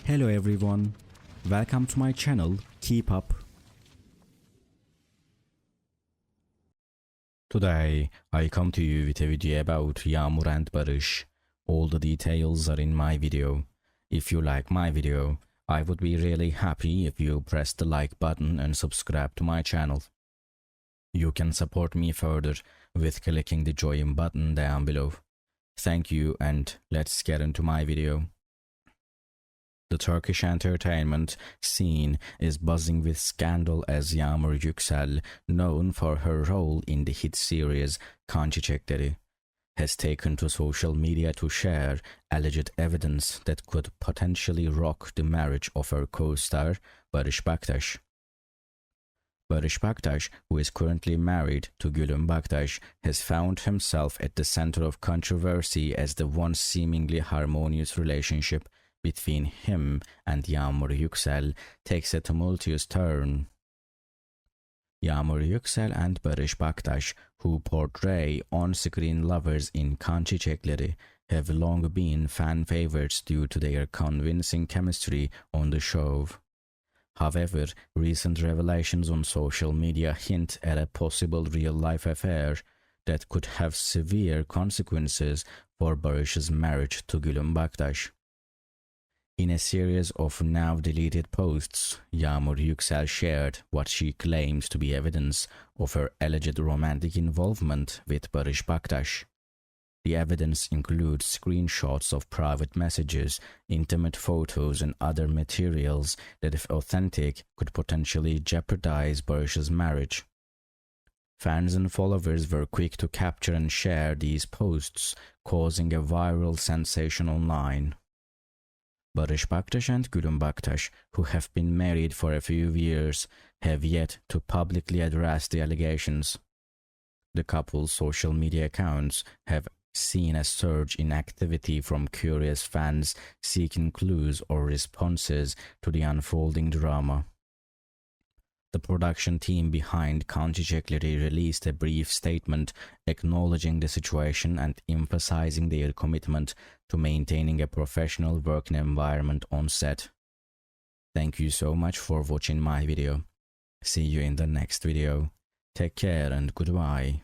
Hello everyone, welcome to my channel, keep up. Today, I come to you with a video about Yağmur and Barış. All the details are in my video. If you like my video, I would be really happy if you press the like button and subscribe to my channel. You can support me further with clicking the join button down below. Thank you, and let's get into my video. The Turkish entertainment scene is buzzing with scandal as Yağmur Yüksel, known for her role in the hit series Kan Çiçekleri, has taken to social media to share alleged evidence that could potentially rock the marriage of her co-star Barış Baktaş. Barış Baktaş, who is currently married to Gülüm Baktaş, has found himself at the center of controversy as the once seemingly harmonious relationship between him and Yağmur Yüksel takes a tumultuous turn. Yağmur Yüksel and Barış Baktaş, who portray on-screen lovers in Kan Çiçekleri, have long been fan favorites due to their convincing chemistry on the show. However, recent revelations on social media hint at a possible real-life affair that could have severe consequences for Barış's marriage to Gülüm Baktaş. In a series of now-deleted posts, Yağmur Yüksel shared what she claims to be evidence of her alleged romantic involvement with Barış Baktaş. The evidence includes screenshots of private messages, intimate photos, and other materials that, if authentic, could potentially jeopardize Barış's marriage. Fans and followers were quick to capture and share these posts, causing a viral sensation online. Barış Baktaş and Gülüm Baktaş, who have been married for a few years, have yet to publicly address the allegations. The couple's social media accounts have seen a surge in activity from curious fans seeking clues or responses to the unfolding drama. The production team behind Kan Çiçekleri released a brief statement acknowledging the situation and emphasizing their commitment to maintaining a professional working environment on set. Thank you so much for watching my video. See you in the next video. Take care and goodbye.